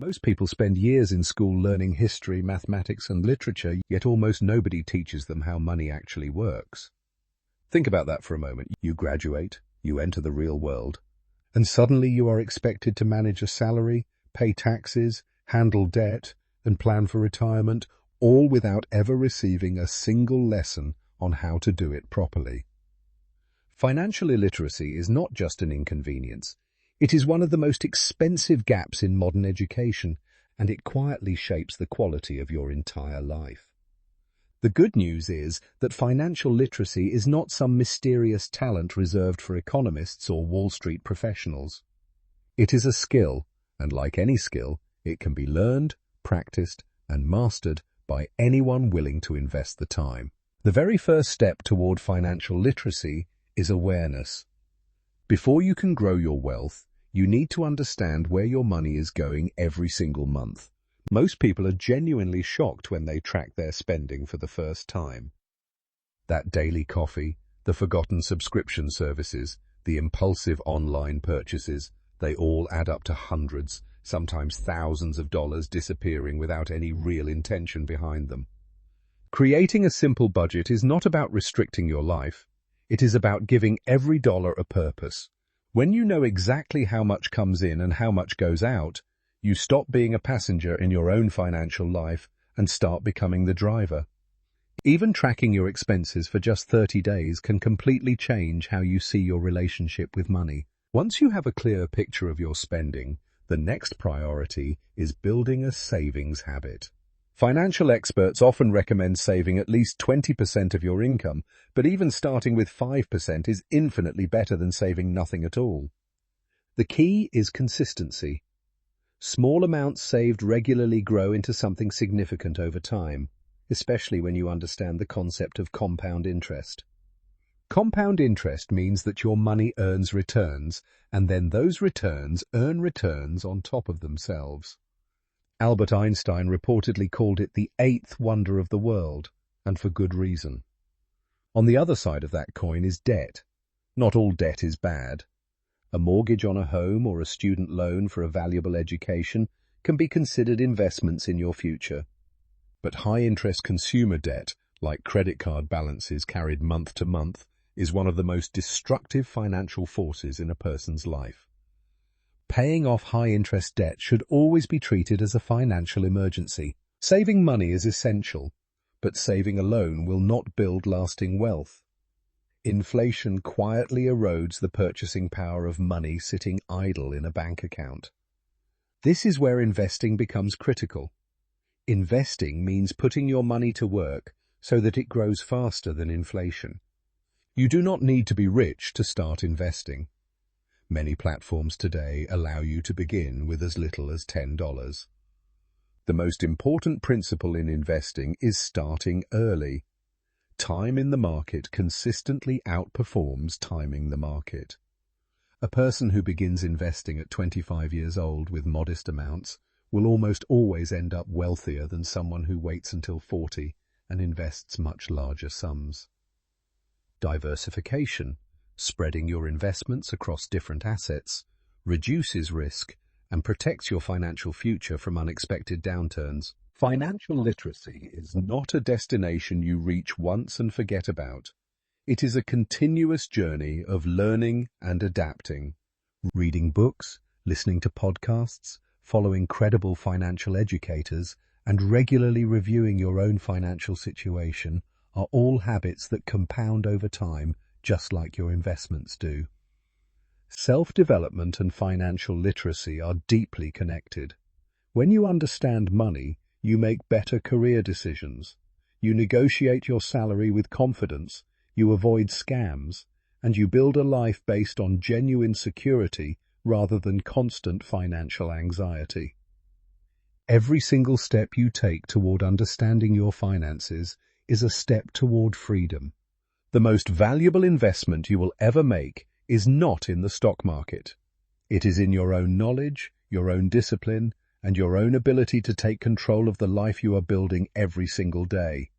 Most people spend years in school learning history, mathematics, and literature, yet almost nobody teaches them how money actually works. Think about that for a moment. You graduate, you enter the real world, and suddenly you are expected to manage a salary, pay taxes, handle debt, and plan for retirement, all without ever receiving a single lesson on how to do it properly. Financial illiteracy is not just an inconvenience. It is one of the most expensive gaps in modern education, and it quietly shapes the quality of your entire life. The good news is that financial literacy is not some mysterious talent reserved for economists or Wall Street professionals. It is a skill, and like any skill, it can be learned, practiced, and mastered by anyone willing to invest the time. The very first step toward financial literacy is awareness. Before you can grow your wealth, you need to understand where your money is going every single month. Most people are genuinely shocked when they track their spending for the first time. That daily coffee, the forgotten subscription services, the impulsive online purchases, they all add up to hundreds, sometimes thousands of dollars disappearing without any real intention behind them. Creating a simple budget is not about restricting your life. It is about giving every dollar a purpose. When you know exactly how much comes in and how much goes out, you stop being a passenger in your own financial life and start becoming the driver. Even tracking your expenses for just 30 days can completely change how you see your relationship with money. Once you have a clear picture of your spending, the next priority is building a savings habit. Financial experts often recommend saving at least 20% of your income, but even starting with 5% is infinitely better than saving nothing at all. The key is consistency. Small amounts saved regularly grow into something significant over time, especially when you understand the concept of compound interest. Compound interest means that your money earns returns, and then those returns earn returns on top of themselves. Albert Einstein reportedly called it the eighth wonder of the world, and for good reason. On the other side of that coin is debt. Not all debt is bad. A mortgage on a home or a student loan for a valuable education can be considered investments in your future. But high-interest consumer debt, like credit card balances carried month to month, is one of the most destructive financial forces in a person's life. Paying off high-interest debt should always be treated as a financial emergency. Saving money is essential, but saving alone will not build lasting wealth. Inflation quietly erodes the purchasing power of money sitting idle in a bank account. This is where investing becomes critical. Investing means putting your money to work so that it grows faster than inflation. You do not need to be rich to start investing. Many platforms today allow you to begin with as little as $10. The most important principle in investing is starting early. Time in the market consistently outperforms timing the market. A person who begins investing at 25 years old with modest amounts will almost always end up wealthier than someone who waits until 40 and invests much larger sums. Diversification, spreading your investments across different assets, reduces risk and protects your financial future from unexpected downturns. Financial literacy is not a destination you reach once and forget about. It is a continuous journey of learning and adapting. Reading books, listening to podcasts, following credible financial educators, and regularly reviewing your own financial situation are all habits that compound over time, just like your investments do. Self-development and financial literacy are deeply connected. When you understand money, you make better career decisions. You negotiate your salary with confidence, you avoid scams, and you build a life based on genuine security rather than constant financial anxiety. Every single step you take toward understanding your finances is a step toward freedom. The most valuable investment you will ever make is not in the stock market. It is in your own knowledge, your own discipline, and your own ability to take control of the life you are building every single day.